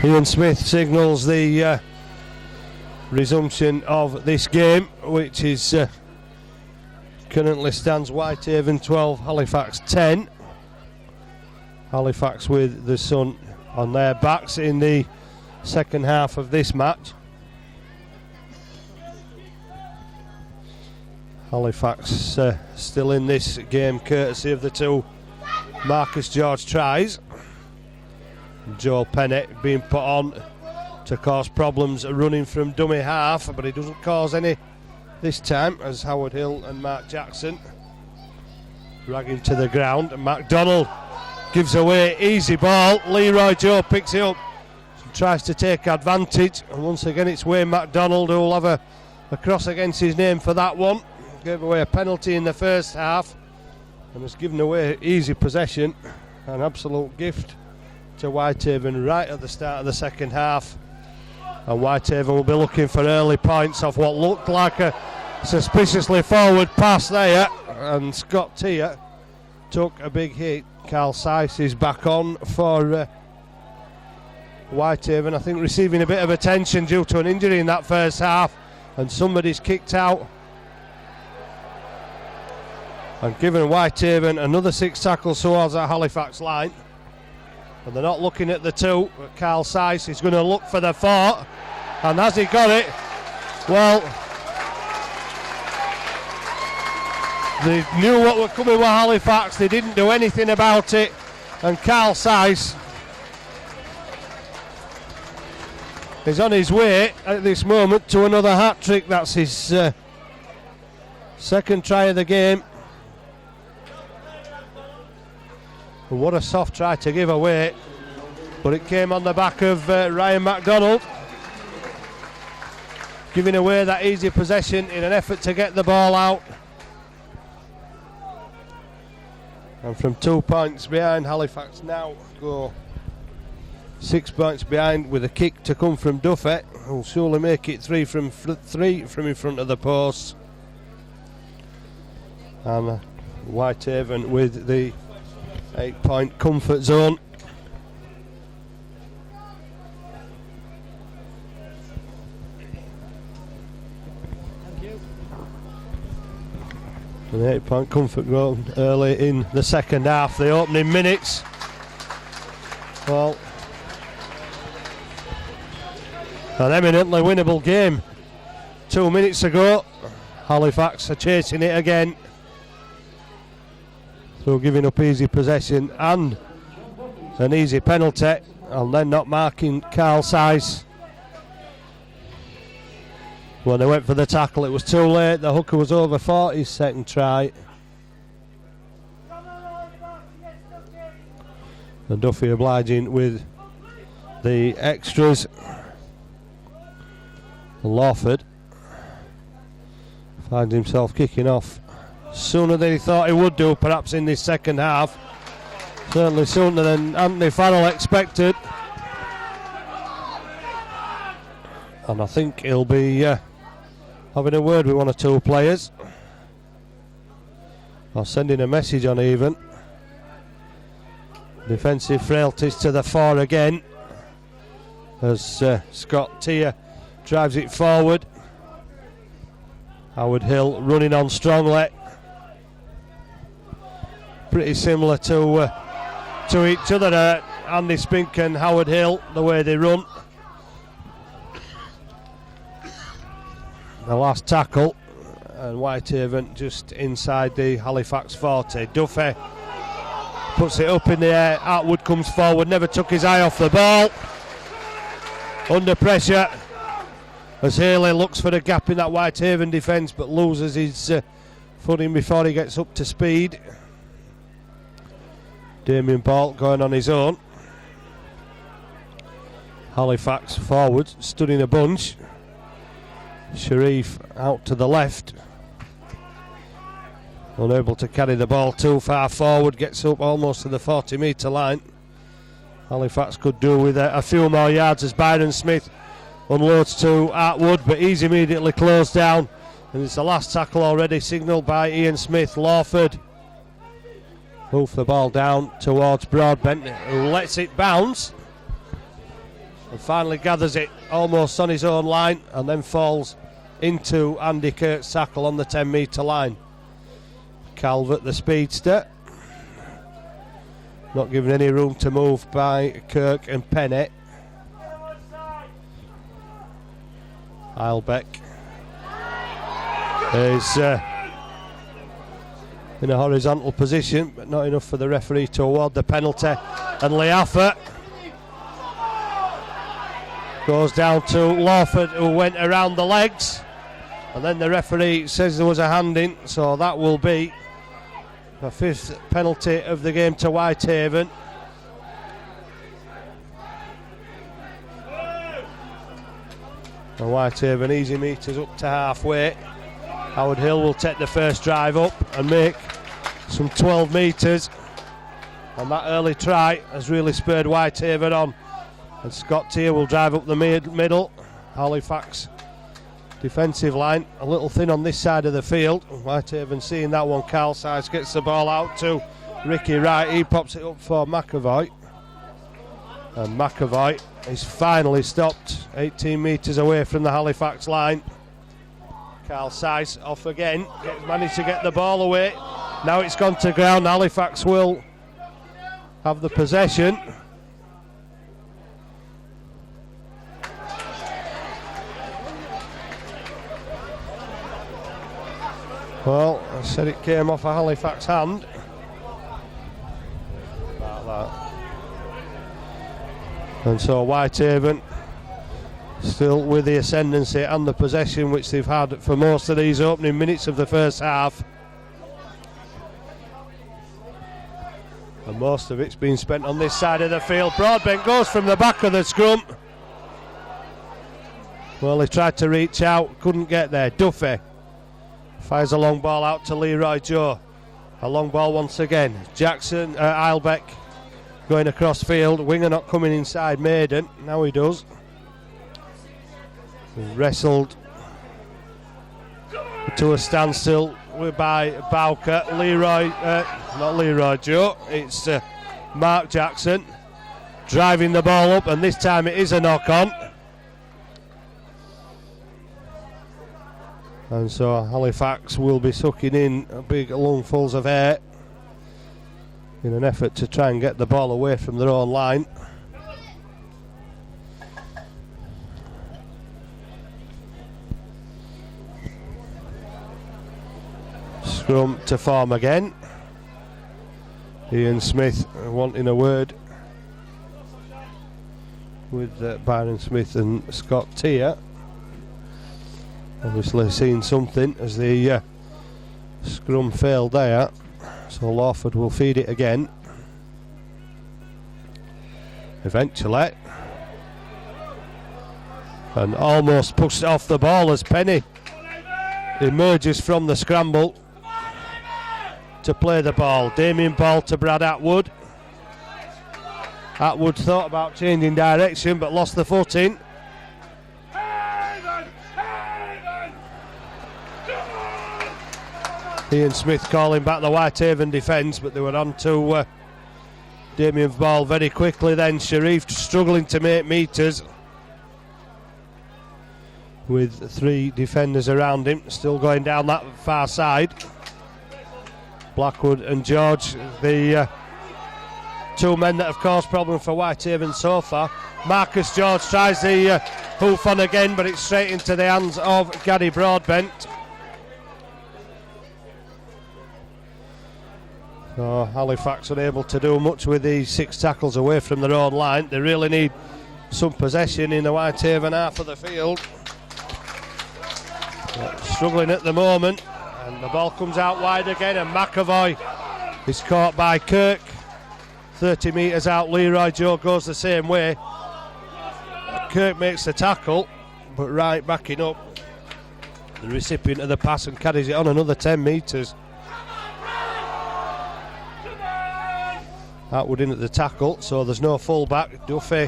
Ian Smith signals the resumption of this game, which is currently stands Whitehaven 12, Halifax 10. Halifax with the sun on their backs in the second half of this match. Halifax still in this game courtesy of the two Marcus George tries. Joel Pennant being put on to cause problems running from dummy half, but he doesn't cause any this time as Howard Hill and Mark Jackson drag him to the ground. And MacDonald gives away easy ball. Leroy Joe picks it up and tries to take advantage, and once again it's Wayne MacDonald who will have a cross against his name for that one. Gave away a penalty in the first half and has given away easy possession, an absolute gift to Whitehaven right at the start of the second half. And Whitehaven will be looking for early points off what looked like a suspiciously forward pass there, and Scott Tier took a big hit. Carl Seiss is back on for Whitehaven, I think receiving a bit of attention due to an injury in that first half, and somebody's kicked out and given Whitehaven another 6 tackles towards that Halifax line. And they're not looking at the 2, but Carl Seiss is going to look for the 4, and has he got it? Well, they knew what were coming with Halifax, they didn't do anything about it, and Carl Seiss is on his way at this moment to another hat-trick. That's his second try of the game. And what a soft try to give away, but it came on the back of Ryan MacDonald, giving away that easy possession in an effort to get the ball out. And from 2 points behind, Halifax now go 6 points behind with a kick to come from Duffy, who'll surely make it 3 from in front of the post. And Whitehaven with the 8-point comfort zone. Thank you. An 8-point comfort zone early in the second half, the opening minutes. Well, an eminently winnable game 2 minutes ago. Halifax are chasing it again through giving up easy possession and an easy penalty, and then not marking Carl Seiss. When they went for the tackle, it was too late. The hooker was over for his second try. And Duffy obliging with the extras. Lawford finds himself kicking off sooner than he thought he would do, perhaps in this second half. Certainly sooner than Anthony Farrell expected. And I think he'll be having a word with one or two players, or sending a message on even. Defensive frailties to the 4 again as Scott Tier drives it forward. Howard Hill running on strongly. Pretty similar to each other, Andy Spink and Howard Hill, the way they run. The last tackle, and Whitehaven just inside the Halifax 40. Duffy puts it up in the air. Atwood comes forward, never took his eye off the ball. Under pressure as Haley looks for a gap in that Whitehaven defence, but loses his footing before he gets up to speed. Damien Bolt going on his own. Halifax forward, stood in a bunch. Sharif out to the left. Unable to carry the ball too far forward, gets up almost to the 40-metre line. Halifax could do with a few more yards as Byron Smith unloads to Atwood, but he's immediately closed down. And it's the last tackle already signalled by Ian Smith. Lawford move the ball down towards Broadbent, who lets it bounce. and finally gathers it almost on his own line and then falls into Andy Kirk's tackle on the 10 metre line. Calvert, the speedster, not given any room to move by Kirk and Pennant. Heilbeck is in a horizontal position, but not enough for the referee to award the penalty. And Leaffer goes down to Lawford, who went around the legs, and then the referee says there was a hand in, so that will be the 5th penalty of the game to Whitehaven. And Whitehaven easy meters up to halfway. Howard Hill will take the first drive up and make some 12 metres, and that early try has really spurred Whitehaven on. And Scott Tier will drive up the middle. Halifax defensive line a little thin on this side of the field. Whitehaven seeing that one. Carl Size gets the ball out to Ricky Wright. He pops it up for McAvoy, and McAvoy is finally stopped 18 metres away from the Halifax line. Carl Size off again, managed to get the ball away. Now it's gone to ground. Halifax will have the possession. Well, I said it came off a Halifax hand. Like that. And so Whitehaven still with the ascendancy and the possession which they've had for most of these opening minutes of the first half. And most of it's been spent on this side of the field. Broadbent goes from the back of the scrum. Well, he tried to reach out, couldn't get there. Duffy fires a long ball out to Leroy Joe. A long ball once again. Jackson, Heilbeck going across field. Winger not coming inside Maiden. Now he does. Wrestled to a standstill by Bowker. Not Leroy Joe, it's Mark Jackson driving the ball up, and this time it is a knock on. And so Halifax will be sucking in big lungfuls of air in an effort to try and get the ball away from their own line. Scrum to form again. Ian Smith wanting a word with Byron Smith and Scott Tier. Obviously seen something as the scrum failed there, so Lawford will feed it again eventually, and almost pushed off the ball as Penny emerges from the scramble to play the ball. Damien Ball to Brad Atwood. Atwood thought about changing direction but lost the footing. Ian Smith calling back the Whitehaven defence, but they were on to Damien Ball very quickly then. Sharif struggling to make metres with 3 defenders around him, still going down that far side. Blackwood and George, the 2 men that have caused problems for Whitehaven so far. Marcus George tries the hoof on again, but it's straight into the hands of Gary Broadbent. So Halifax unable to do much with these 6 tackles away from their own line. They really need some possession in the Whitehaven half of the field. But struggling at the moment, and the ball comes out wide again, and McAvoy is caught by Kirk. 30 metres out, Leroy Joe goes the same way. Kirk makes the tackle, but right backing up the recipient of the pass and carries it on another 10 metres. Atwood in at the tackle, so there's no full back. Duffy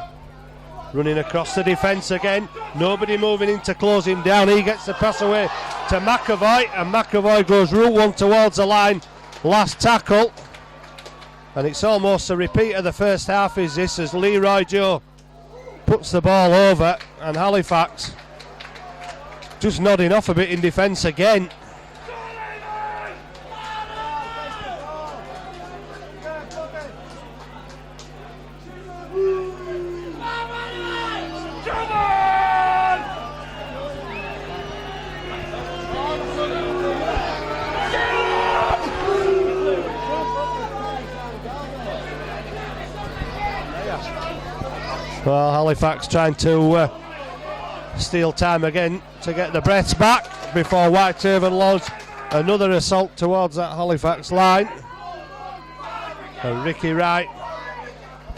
running across the defence again. Nobody moving in to close him down. He gets the pass away to McAvoy, and McAvoy goes route 1 towards the line. Last tackle. And it's almost a repeat of the first half, is this, as Leroy Joe puts the ball over, and Halifax just nodding off a bit in defence again. Well, Halifax trying to steal time again to get the breaths back before Whitehaven launch another assault towards that Halifax line. And Ricky Wright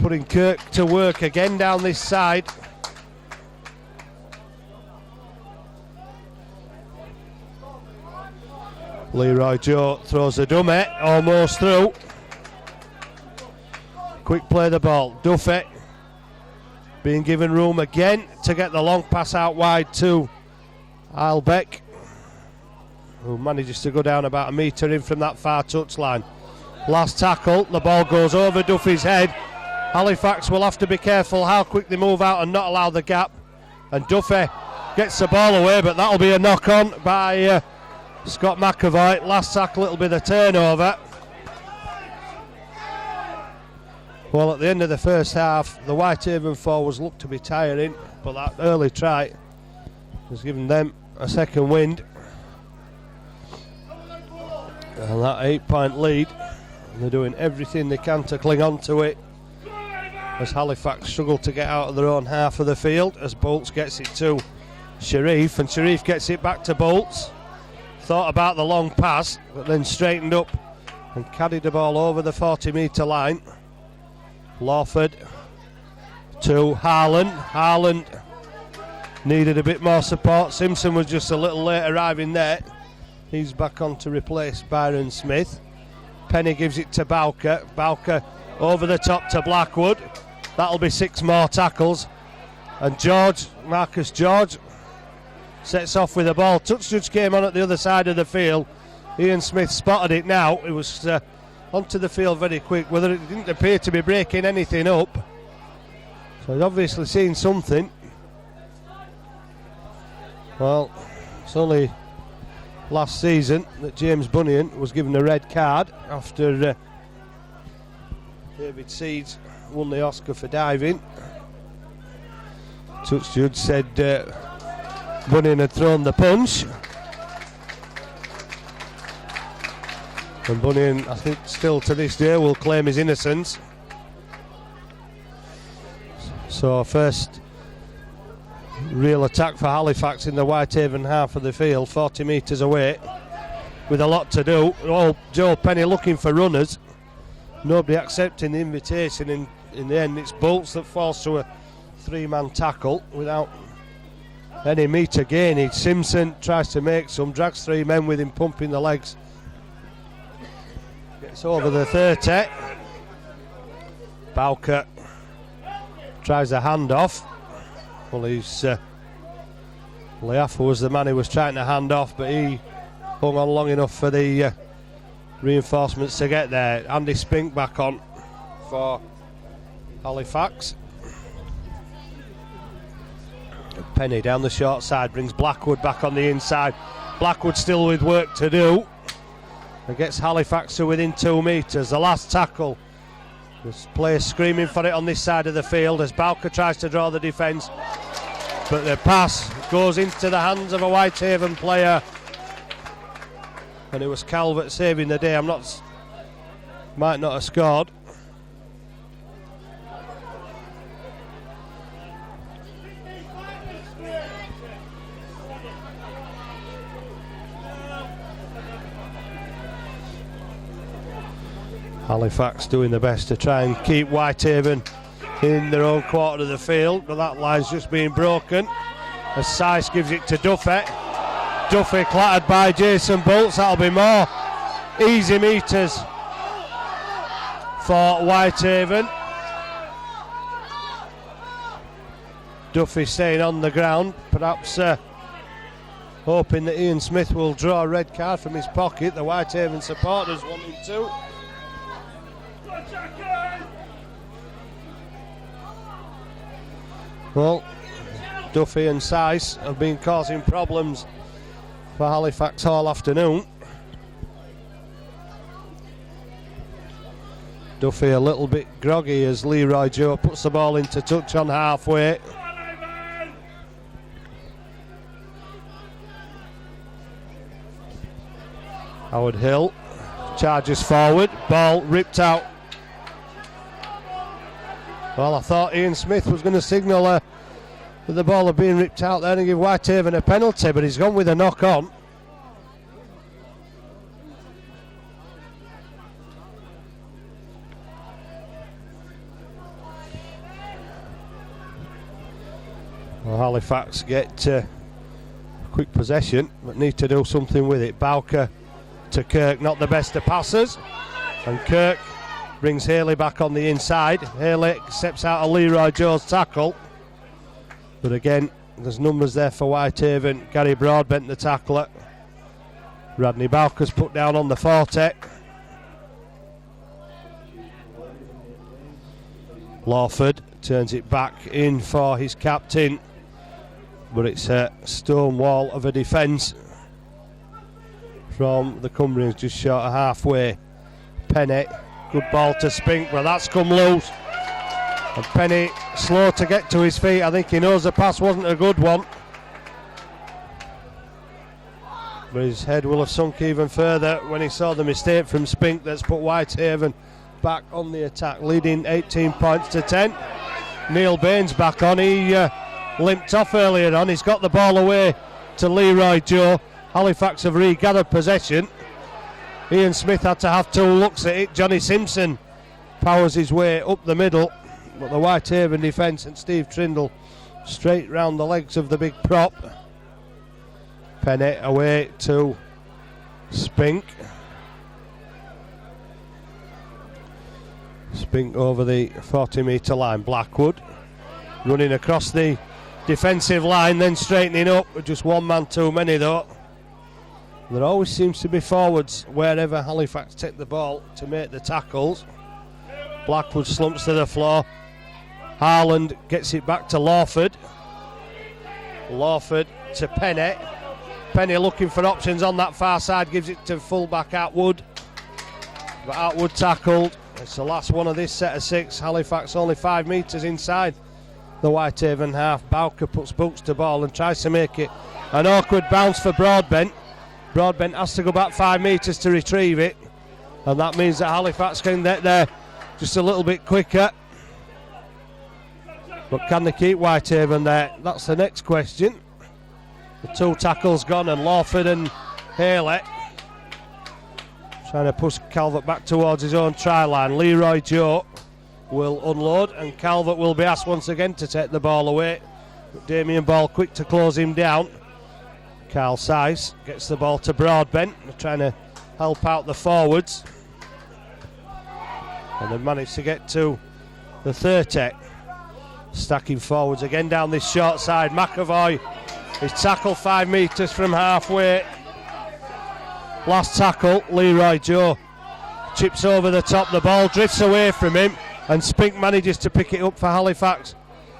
putting Kirk to work again down this side. Leroy Joe throws a dummy, almost through. Quick play the ball, Duffy being given room again to get the long pass out wide to Albeck, who manages to go down about a metre in from that far touchline. Last tackle, the ball goes over Duffy's head. Halifax will have to be careful how quick they move out and not allow the gap. And Duffy gets the ball away, but that'll be a knock on by Scott McAvoy. Last tackle, it'll be the turnover. Well, at the end of the first half, the Whitehaven forwards looked to be tiring, but that early try has given them a second wind. And that 8-point lead, and they're doing everything they can to cling on to it, as Halifax struggle to get out of their own half of the field, as Bolts gets it to Sharif, and Sharif gets it back to Bolts. Thought about the long pass, but then straightened up and carried the ball over the 40-metre line. Lawford to Harlan. Harlan needed a bit more support. Simpson was just a little late arriving there. He's back on to replace Byron Smith. Penny gives it to Bowker. Bowker over the top to Blackwood. That'll be 6 more tackles. And Marcus George sets off with the ball. Touch judge came on at the other side of the field. Ian Smith spotted it now. It was onto the field very quick, whether it didn't appear to be breaking anything up. So he's obviously seen something. Well, it's only last season that James Bunyan was given a red card after David Seeds won the Oscar for diving. Touch judge said Bunyan had thrown the punch. And Bunyan, I think, still to this day will claim his innocence. So first real attack for Halifax in the Whitehaven half of the field, 40 metres away, with a lot to do. Oh, Joe Penny looking for runners. Nobody accepting the invitation. In the end, it's Bolts that falls to a 3-man tackle without any metre gainage. Simpson tries to make some, drags 3 men with him pumping the legs. Gets over the 30. Bowker tries a handoff. Well, Leaffa was the man who was trying to hand off, but he hung on long enough for the reinforcements to get there. Andy Spink back on for Halifax. Penny down the short side brings Blackwood back on the inside. Blackwood still with work to do. And gets Halifax to within 2 metres. The last tackle. There's players screaming for it on this side of the field as Bowker tries to draw the defence. But the pass goes into the hands of a Whitehaven player. And it was Calvert saving the day. Might not have scored. Halifax doing the best to try and keep Whitehaven in their own quarter of the field, but that line's just being broken as Sice gives it to Duffy. Duffy clattered by Jason Bolts. That'll be more easy metres for Whitehaven. Duffy staying on the ground, perhaps hoping that Ian Smith will draw a red card from his pocket. The Whitehaven supporters wanting to. Well, Duffy and Sice have been causing problems for Halifax all afternoon. Duffy a little bit groggy as Leroy Joe puts the ball into touch on halfway. Howard Hill charges forward, ball ripped out. Well, I thought Ian Smith was going to signal that the ball had been ripped out there and give Whitehaven a penalty, but he's gone with a knock on. Well, Halifax get quick possession, but need to do something with it. Bowker to Kirk, not the best of passers, and Kirk brings Haley back on the inside. Haley steps out of Leroy Joe's tackle, but again there's numbers there for Whitehaven. Gary Broadbent the tackler. Radney Bowker's put down on the 40. Lawford turns it back in for his captain, but it's a stone wall of a defence from the Cumbrians just short of halfway. Penny, good ball to Spink, but that's come loose. And Penny slow to get to his feet. I think he knows the pass wasn't a good one, but his head will have sunk even further when he saw the mistake from Spink that's put Whitehaven back on the attack, leading 18 points to 10. Neil Baines back on. He limped off earlier on. He's got the ball away to Leroy Joe. Halifax have regathered possession. Ian Smith had to have 2 looks at it. Johnny Simpson powers his way up the middle, but the Whitehaven defence and Steve Trindle straight round the legs of the big prop. Penny away to Spink. Spink over the 40-metre line. Blackwood running across the defensive line, then straightening up. Just one man too many though. There always seems to be forwards wherever Halifax take the ball to make the tackles. Blackwood slumps to the floor. Harland gets it back to Lawford. Lawford to Penny. Penny looking for options on that far side, gives it to fullback Atwood. But Atwood tackled. It's the last one of this set of 6. Halifax only 5 metres inside the Whitehaven half. Bowker puts boots to ball and tries to make it an awkward bounce for Broadbent. Broadbent has to go back 5 metres to retrieve it, and that means that Halifax can get there just a little bit quicker. But can they keep Whitehaven there? That's the next question. The 2 tackles gone, and Lawford and Haley trying to push Calvert back towards his own try line. Leroy Joe will unload, and Calvert will be asked once again to take the ball away. But Damien Ball quick to close him down. Carl Sice gets the ball to Broadbent. They're trying to help out the forwards, and they've managed to get to the 30. Stacking forwards again down this short side. McAvoy is tackled 5 metres from halfway. Last tackle, Leroy Joe chips over the top. The ball drifts away from him, and Spink manages to pick it up for Halifax,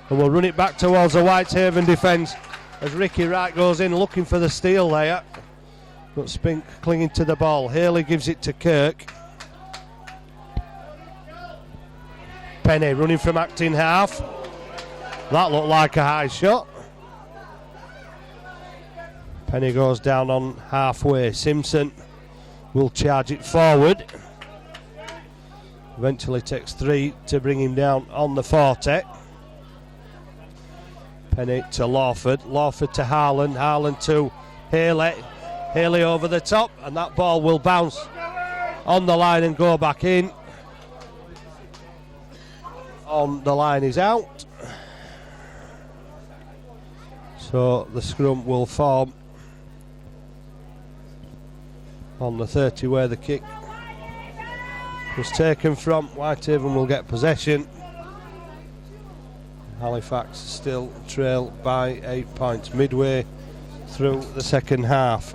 and will run it back towards the Whitehaven defence as Ricky Wright goes in looking for the steal there. But Spink clinging to the ball. Haley gives it to Kirk. Penny running from acting half. That looked like a high shot. Penny goes down on halfway. Simpson will charge it forward. Eventually takes 3 to bring him down on the 40. Penny to Lawford. Lawford to Harland. Harland to Haley. Haley over the top, and that ball will bounce on the line and go back in. On the line is out. So the scrum will form on the 30 where the kick was taken from. Whitehaven will get possession. Halifax still trail by 8 points midway through the second half.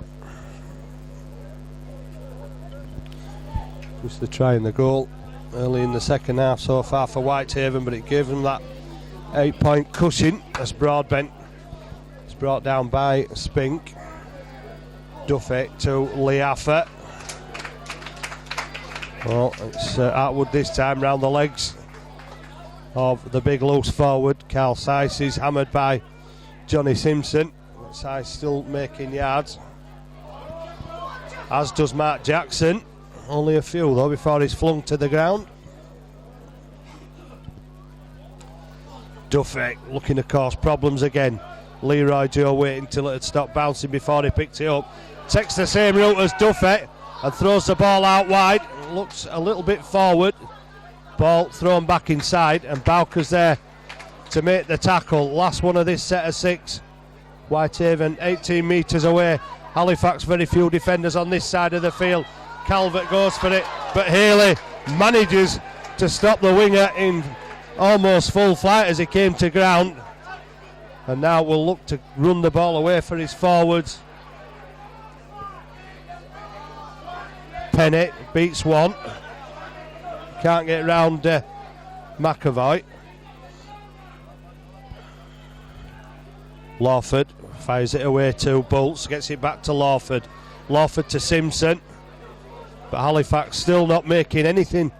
Just the try and the goal early in the second half so far for Whitehaven, but it gave them that 8-point cushion as Broadbent is brought down by Spink. Duffy to Liaffa. Well, it's Atwood this time round the legs of the big loose forward. Carl Sice is hammered by Johnny Simpson. Sice still making yards, as does Mark Jackson. Only a few though before he's flung to the ground. Duffy looking to cause problems again. Leroy Joe waiting till it had stopped bouncing before he picked it up. Takes the same route as Duffy and throws the ball out wide. Looks a little bit forward. Ball thrown back inside, and Bowker's there to make the tackle. Last one of this set of 6. Whitehaven 18 metres away. Halifax very few defenders on this side of the field. Calvert goes for it, but Haley manages to stop the winger in almost full flight as he came to ground. And now will look to run the ball away for his forwards. Pennant beats one. Can't get round McAvoy. Lawford fires it away to Bolts, gets it back to Lawford. Lawford to Simpson. But Halifax still not making anything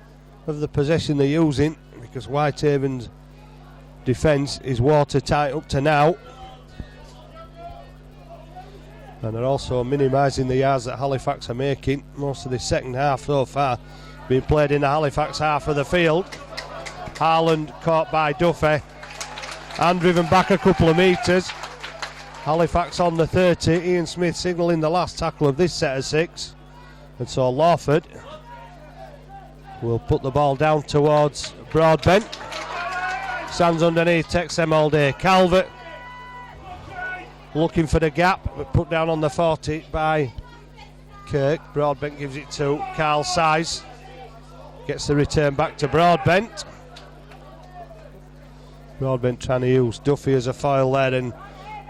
of the possession they're using, because Whitehaven's defence is watertight up to now. And they're also minimising the yards that Halifax are making. Most of the second half so far being played in the Halifax half of the field. Harland caught by Duffy and driven back a couple of metres. Halifax on the 30. Ian Smith signalling the last tackle of this set of 6. And so Lawford will put the ball down towards Broadbent. Stands underneath, takes them all day. Calvert looking for the gap, but put down on the 40 by Kirk. Broadbent gives it to Carl Sice. Gets the return back to Broadbent. Broadbent trying to use Duffy as a foil there and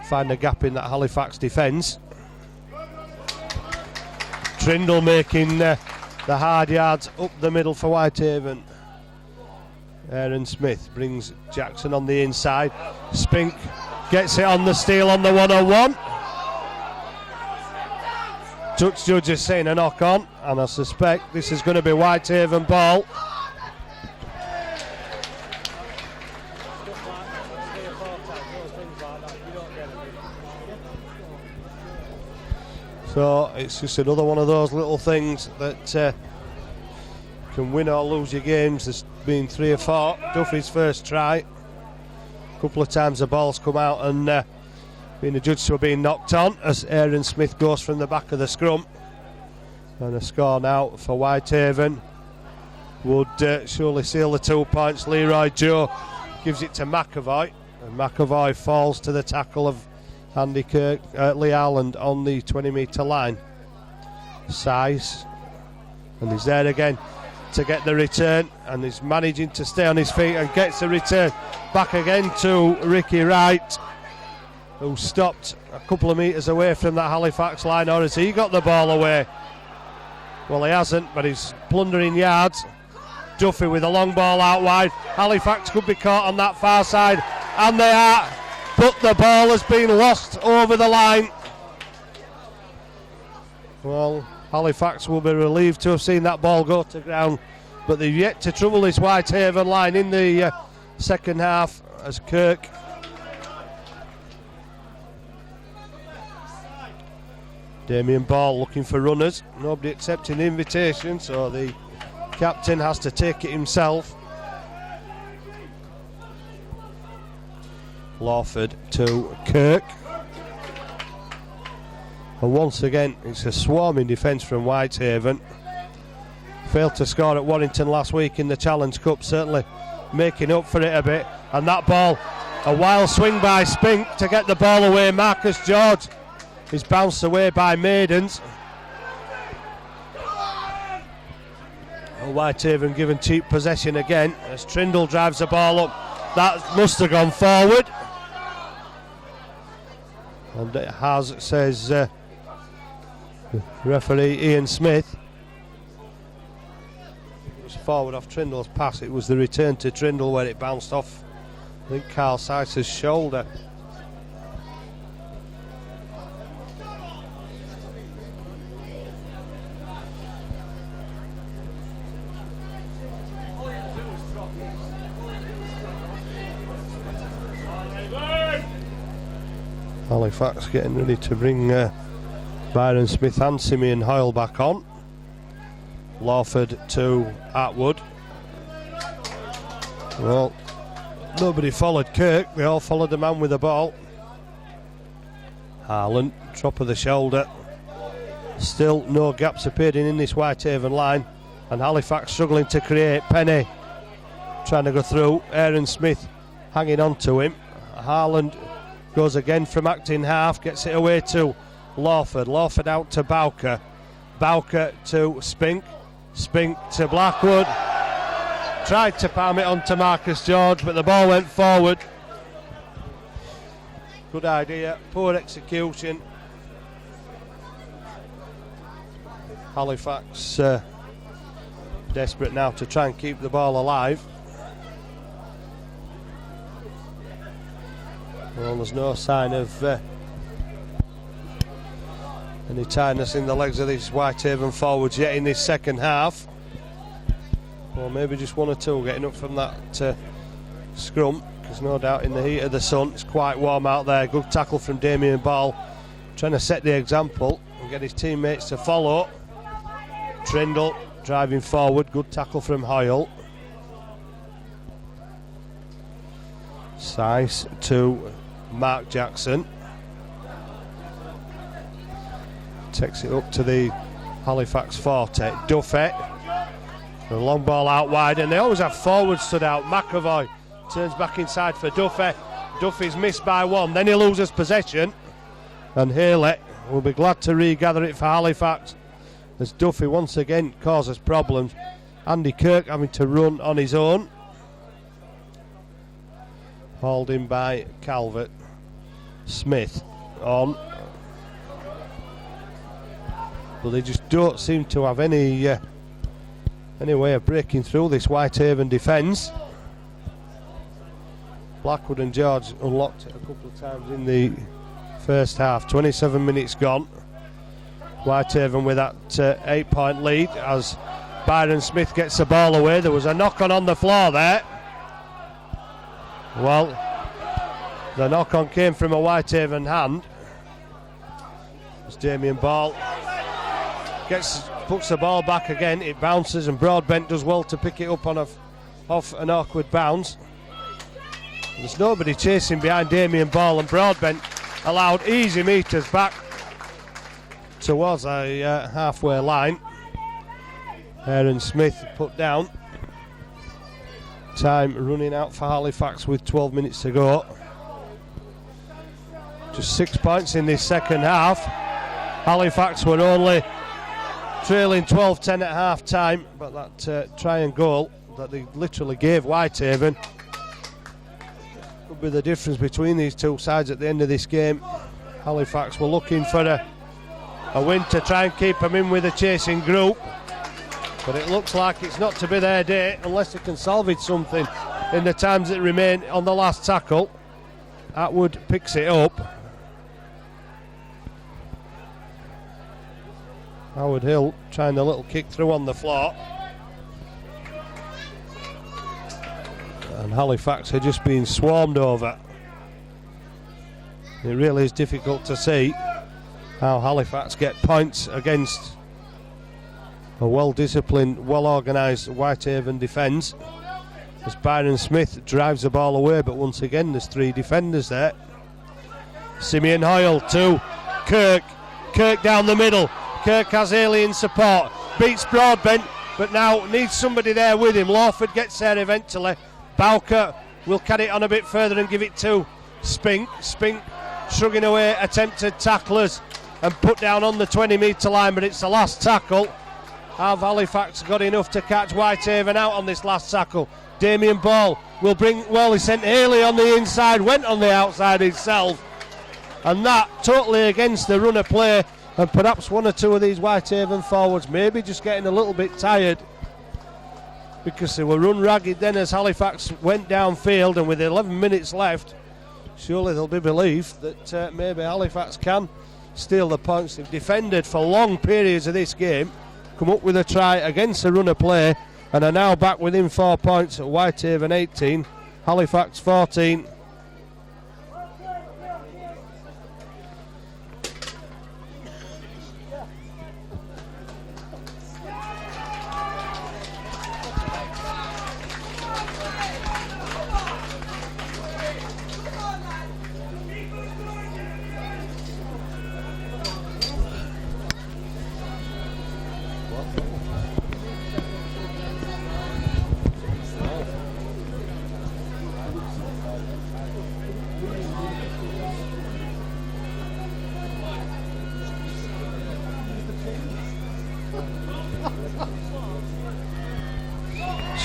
find a gap in that Halifax defence. Trindle making the hard yards up the middle for Whitehaven. Aaron Smith brings Jackson on the inside. Spink gets it on the steal on the 101. Touch judge is saying a knock on, and I suspect this is going to be Whitehaven ball. So it's just another one of those little things that can win or lose your games. There's been 3 or 4. Duffy's first try. A couple of times the ball's come out and been adjudged to have been knocked on as Aaron Smith goes from the back of the scrum. And a score now for Whitehaven would surely seal the 2 points. Leroy Joe gives it to McAvoy, and McAvoy falls to the tackle of Andy Kirk, Lee Harland on the 20-metre line. Sice, and he's there again to get the return, and he's managing to stay on his feet and gets the return back again to Ricky Wright, who stopped a couple of metres away from that Halifax line. Or has he got the ball away? Well, he hasn't, but he's plundering yards. Duffy with a long ball out wide. Halifax could be caught on that far side, and they are, but the ball has been lost over the line. Well, Halifax will be relieved to have seen that ball go to ground, but they've yet to trouble this Whitehaven line in the second half as Kirk Damien Ball looking for runners, nobody accepting the invitation, so the captain has to take it himself. Lawford to Kirk, and once again it's a swarming defence from Whitehaven. Failed to score at Warrington last week in the Challenge Cup, certainly making up for it a bit. And that ball, a wild swing by Spink to get the ball away. Marcus George is bounced away by Maidens. Whitehaven given cheap possession again as Trindle drives the ball up. That must have gone forward, and it has, says referee Ian Smith. It was forward off Trindle's pass. It was the return to Trindle where it bounced off I think Carl Sice's shoulder. Halifax getting ready to bring Byron Smith and Simeon Hoyle back on. Lawford to Atwood. Well, nobody followed Kirk, they all followed the man with the ball. Harlan, top of the shoulder. Still no gaps appearing in this Whitehaven line, and Halifax struggling to create. Penny trying to go through. Aaron Smith hanging on to him. Harlan goes again from acting half, gets it away to Lawford. Lawford out to Bowker. Bowker to Spink. Spink to Blackwood. Tried to palm it on to Marcus George, but the ball went forward. Good idea, poor execution. Halifax desperate now to try and keep the ball alive. Well, there's no sign of any tiredness in the legs of these Whitehaven forwards yet in this second half. Or maybe just one or two getting up from that scrum, because no doubt in the heat of the sun it's quite warm out there. Good tackle from Damien Ball, trying to set the example and get his teammates to follow. Trindle driving forward, good tackle from Hoyle. Sice to Mark Jackson. Takes it up to the Halifax 40. Duffy. The long ball out wide, and they always have forward stood out. McAvoy turns back inside for Duffy. Duffy's missed by one, then he loses possession, and Haley will be glad to regather it for Halifax as Duffy once again causes problems. Andy Kirk having to run on his own, hauled in by Calvert. Smith on, but they just don't seem to have any way of breaking through this Whitehaven defence. Blackwood and George unlocked it a couple of times in the first half. 27 minutes gone. Whitehaven with that 8-point lead as Byron Smith gets the ball away. There was a knock on the floor there. Well, the knock on came from a Whitehaven hand. It's Damien Ball puts the ball back again. It bounces, and Broadbent does well to pick it up on off an awkward bounce. There's nobody chasing behind Damien Ball, and Broadbent allowed easy meters back towards a halfway line. Aaron Smith put down. Time running out for Halifax with 12 minutes to go. Just 6 points in this second half. Halifax were only trailing 12-10 at half time, but that try and goal that they literally gave Whitehaven could be the difference between these two sides at the end of this game. Halifax were looking for a win to try and keep them in with a chasing group, but it looks like it's not to be their day unless they can salvage something in the times that remain on the last tackle. Atwood picks it up. Howard Hill trying a little kick through on the floor, and Halifax are just being swarmed over. It really is difficult to see how Halifax get points against a well-disciplined, well-organised Whitehaven defence, as Byron Smith drives the ball away, but once again there's three defenders there. Simeon Hoyle to Kirk. Kirk down the middle. Kirk has alien support, beats Broadbent, but now needs somebody there with him. Lawford gets there eventually. Bowker will carry it on a bit further and give it to Spink. Spink shrugging away attempted tacklers and put down on the 20-metre line, but it's the last tackle. Have Halifax got enough to catch Whitehaven out on this last tackle? Damien Ball will bring, well, he sent Haley on the inside, went on the outside himself, and that totally against the run of play. And perhaps one or two of these Whitehaven forwards maybe just getting a little bit tired because they were run ragged then as Halifax went downfield, and with 11 minutes left, surely there'll be belief that maybe Halifax can steal the points. They've defended for long periods of this game, come up with a try against a run of play, and are now back within 4 points at Whitehaven 18, Halifax 14.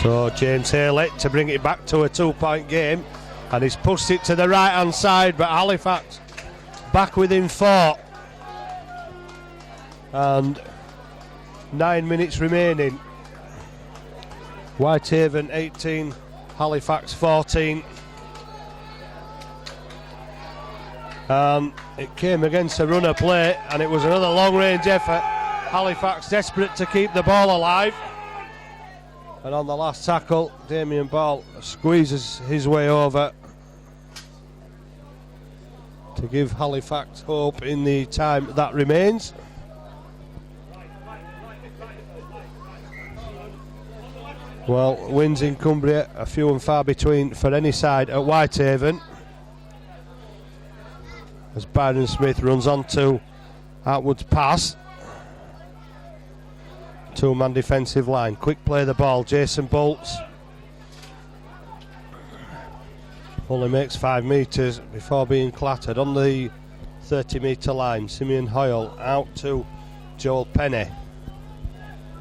So James Haley to bring it back to a 2-point game, and he's pushed it to the right hand side, but Halifax back within 4, and 9 minutes remaining. Whitehaven 18, Halifax 14. It came against a runner play, and it was another long range effort. Halifax desperate to keep the ball alive. And on the last tackle, Damien Ball squeezes his way over to give Halifax hope in the time that remains. Well, wins in Cumbria are few and far between for any side at Whitehaven, as Byron Smith runs on to outwards pass. 2-man defensive line, quick play the ball, Jason Bolts only makes 5 metres before being clattered on the 30-metre line. Simeon Hoyle out to Joel Penny.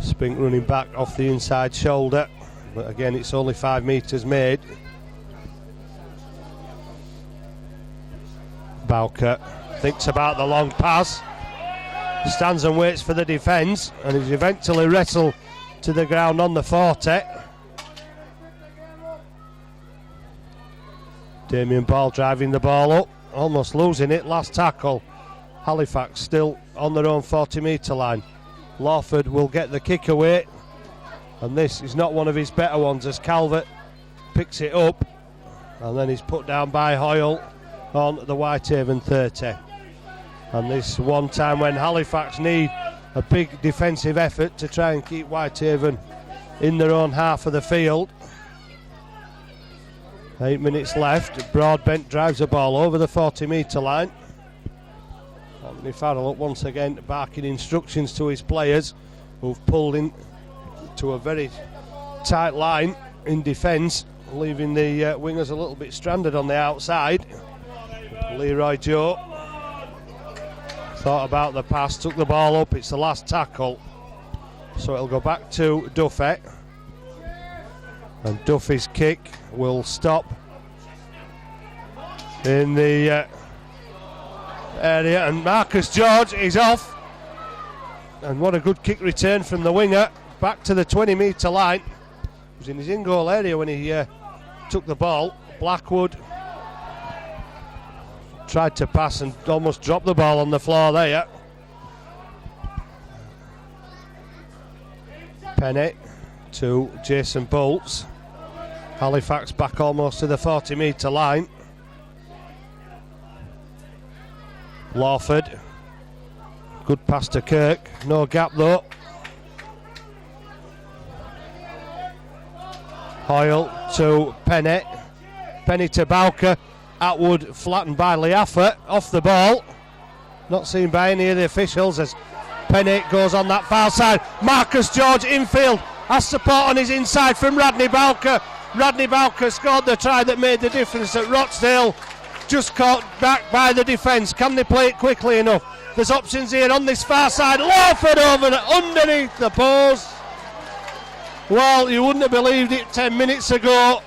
Spink running back off the inside shoulder, but again it's only 5 metres made. Bowker thinks about the long pass, stands and waits for the defence, and is eventually wrestled to the ground on the 40. Damien Ball driving the ball up, almost losing it. Last tackle. Halifax still on their own 40-metre line. Lawford will get the kick away, and this is not one of his better ones as Calvert picks it up, and then he's put down by Hoyle on the Whitehaven 30. And this one time when Halifax need a big defensive effort to try and keep Whitehaven in their own half of the field. 8 minutes left. Broadbent drives the ball over the 40-metre line. Anthony Farrell once again barking instructions to his players, who've pulled in to a very tight line in defence, leaving the wingers a little bit stranded on the outside. Leroy Joe thought about the pass, took the ball up. It's the last tackle, so it'll go back to Duffy, and Duffy's kick will stop in the area, and Marcus George is off. And what a good kick return from the winger back to the 20-metre line. He was in his in-goal area when he took the ball. Blackwood tried to pass and almost dropped the ball on the floor there. Penny to Jason Bolts. Halifax back almost to the 40-metre line. Lawford, good pass to Kirk, no gap though. Hoyle to Penny, Penny to Bowker. Atwood flattened by Liaffa, off the ball, not seen by any of the officials as Penny goes on that far side. Marcus George infield, has support on his inside from Radney Bowker. Radney Bowker scored the try that made the difference at Rochdale, just caught back by the defence. Can they play it quickly enough? There's options here on this far side. Lawford over underneath the post. Well, you wouldn't have believed it 10 minutes ago,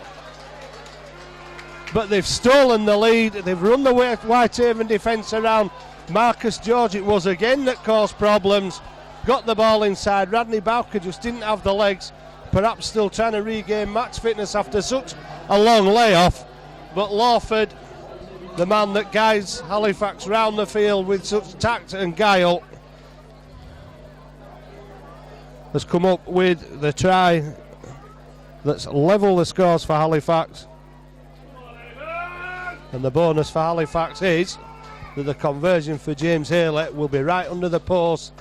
but they've stolen the lead. They've run the Whitehaven defence around Marcus George. It was again that caused problems. Got the ball inside. Radney Bowker just didn't have the legs perhaps still trying to regain match fitness after such a long layoff. But Lawford, the man that guides Halifax round the field with such tact and guile, has come up with the try that's level the scores for Halifax. And the bonus for Halifax is that the conversion for James Haley will be right under the post.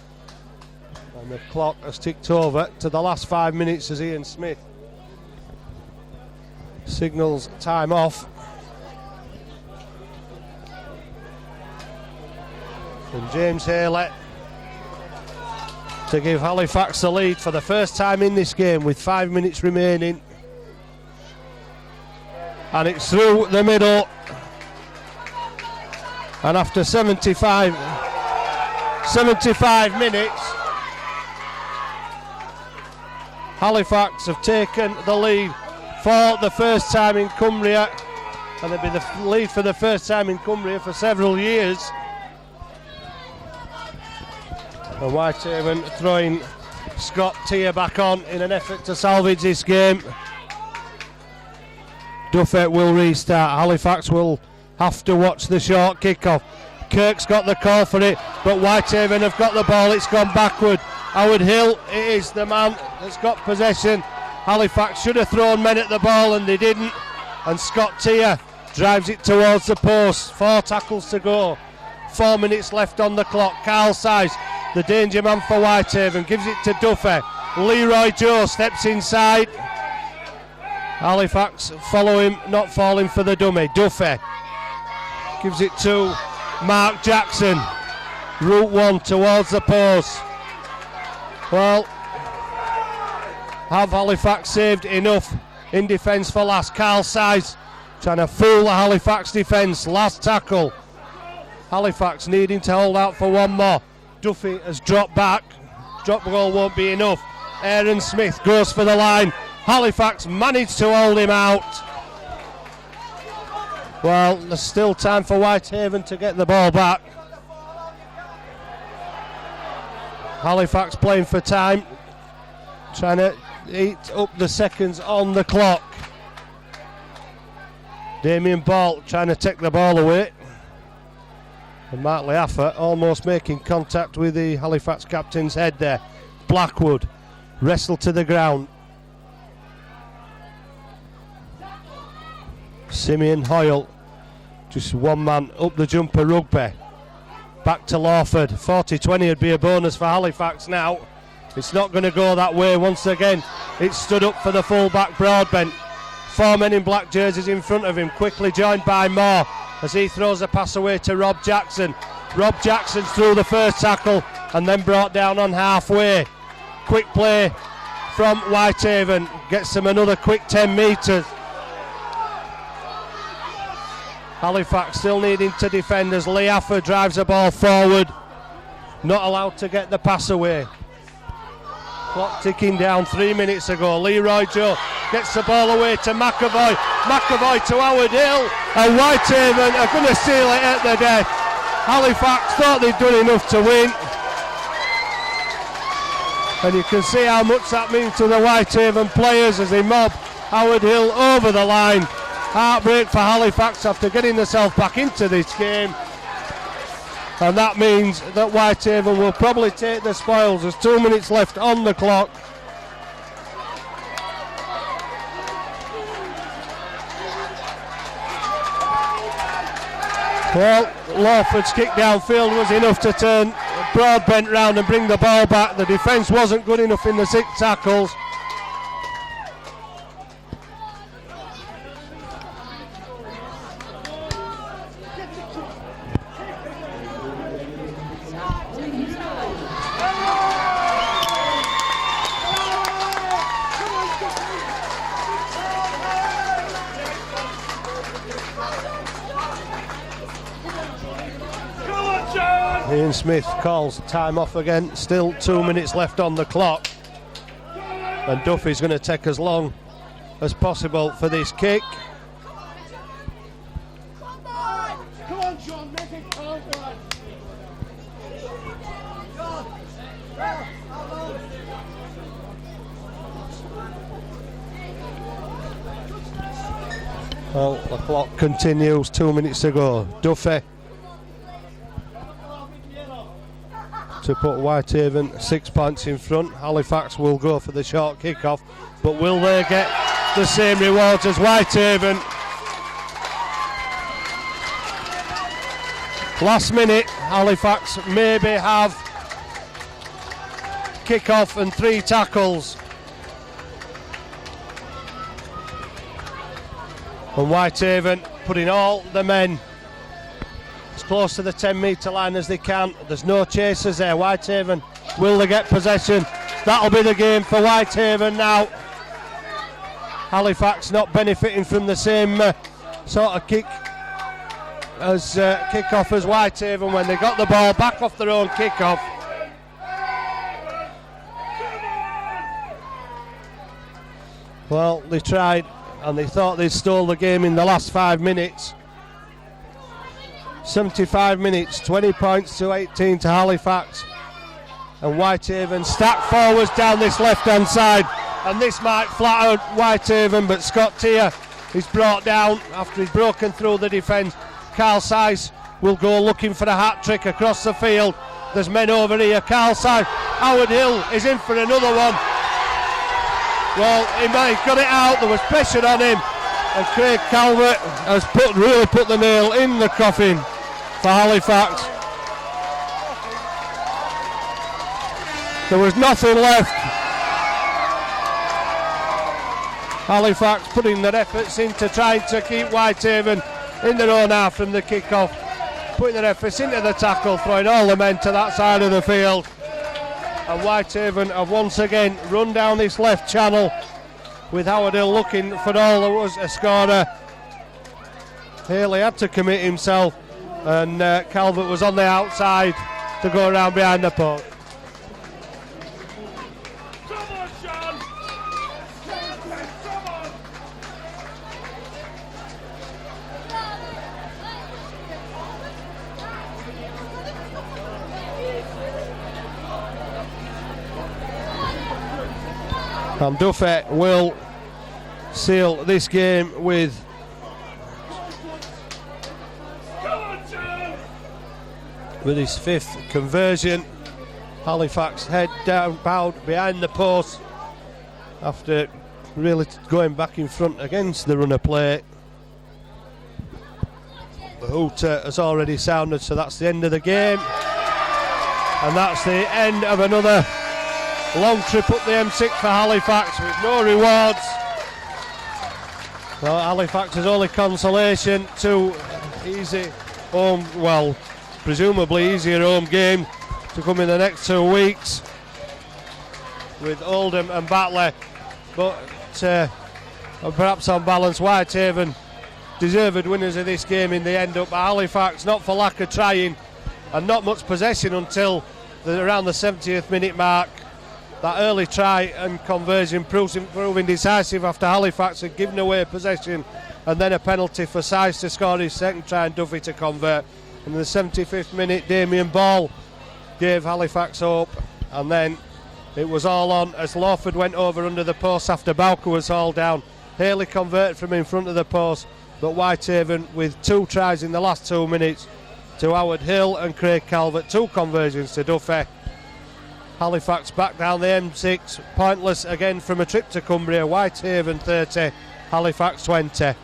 And the clock has ticked over to the last 5 minutes as Ian Smith signals time off. And James Haley to give Halifax the lead for the first time in this game with 5 minutes remaining. And it's through the middle. And after 75 minutes, Halifax have taken the lead for the first time in Cumbria, and it'll be the lead for the first time in Cumbria for several years. And Whitehaven throwing Scott Tier back on in an effort to salvage this game. Duffy will restart. Halifax will have to watch the short kick-off. Kirk's got the call for it, but Whitehaven have got the ball. It's gone backward. Howard Hill is the man that's got possession. Halifax should have thrown men at the ball and they didn't. And Scott Tier drives it towards the post. 4 tackles to go. 4 minutes left on the clock. Carl Size, the danger man for Whitehaven, gives it to Duffy. Leroy Joe steps inside. Halifax follow him, not falling for the dummy. Duffy gives it to Mark Jackson. Route 1 towards the post. Well, have Halifax saved enough in defence for last? Carl Size trying to fool the Halifax defence. Last tackle. Halifax needing to hold out for one more. Duffy has dropped back. Drop goal won't be enough. Aaron Smith goes for the line. Halifax managed to hold him out. Well, there's still time for Whitehaven to get the ball back. Halifax playing for time, trying to eat up the seconds on the clock. Damien Ball trying to take the ball away. And Mark Leaffer almost making contact with the Halifax captain's head there. Blackwood wrestled to the ground. Simeon Hoyle, just one man up the jumper rugby. Back to Lawford. 40-20 would be a bonus for Halifax now. It's not going to go that way once again. It's stood up for the full-back Broadbent. 4 men in black jerseys in front of him, quickly joined by Moore as he throws a pass away to Rob Jackson. Rob Jackson's through the first tackle and then brought down on halfway. Quick play from Whitehaven. Gets them another quick 10 metres. Halifax still needing to defend as Leaffer drives the ball forward. Not allowed to get the pass away. Clock ticking down 3 minutes ago. Leroy Joe gets the ball away to McAvoy. McAvoy to Howard Hill. And Whitehaven are going to seal it at the death. Halifax thought they'd done enough to win. And you can see how much that means to the Whitehaven players as they mob Howard Hill over the line. Heartbreak for Halifax after getting themselves back into this game. And that means that Whitehaven will probably take the spoils. There's 2 minutes left on the clock. Well, Lawford's kick downfield was enough to turn Broadbent round and bring the ball back. The defence wasn't good enough in the 6 tackles. Ian Smith calls time off again. Still 2 minutes left on the clock. And Duffy's going to take as long as possible for this kick. Come on, John, make it count. Well, the clock continues, 2 minutes to go. Duffy to put Whitehaven 6 points in front. Halifax will go for the short kick-off, but will they get the same rewards as Whitehaven? Last minute, Halifax maybe have kick-off and 3 tackles. And Whitehaven putting all the men as close to the 10-metre line as they can. There's no chasers there. Whitehaven, will they get possession? That'll be the game for Whitehaven now. Halifax not benefiting from the same sort of kick off as Whitehaven when they got the ball back off their own kick-off. Well, they tried and they thought they stole the game in the last 5 minutes. 75 minutes, 20 points to 18 to Halifax. And Whitehaven stacked forwards down this left-hand side. And this might flatter Whitehaven, but Scott Tier is brought down after he's broken through the defence. Carl Sice will go looking for a hat-trick across the field. There's men over here. Carl Sice, Howard Hill is in for another one. Well, he might have got it out. There was pressure on him. And Craig Calvert has really put the nail in the coffin for Halifax. There was nothing left. Halifax putting their efforts into trying to keep Whitehaven in their own half from the kick-off. Putting their efforts into the tackle, throwing all the men to that side of the field. And Whitehaven have once again run down this left channel with Howard Hill looking for all there was a scorer. Haley had to commit himself, and Calvert was on the outside to go around behind the post. And Duffy will seal this game with his 5th conversion. Halifax head down, bowed behind the post after really going back in front against the runner play. The hooter has already sounded, so that's the end of the game. And that's the end of another long trip up the M6 for Halifax with no rewards. Well, Halifax's only consolation, 2 easy home, well, presumably easier home game to come in the next 2 weeks with Oldham and Batley. But perhaps on balance, Whitehaven deserved winners of this game in the end up. Halifax, not for lack of trying, and not much possession until around the 70th minute mark. That early try and conversion proving decisive after Halifax had given away possession, and then a penalty for Sice to score his second try and Duffy to convert. And in the 75th minute, Damien Ball gave Halifax hope, and then it was all on as Lawford went over under the post after Bowker was hauled down. Haley converted from in front of the post, but Whitehaven with 2 tries in the last 2 minutes to Howard Hill and Craig Calvert, 2 conversions to Duffy. Halifax back down the M6, pointless again from a trip to Cumbria. Whitehaven 30, Halifax 20.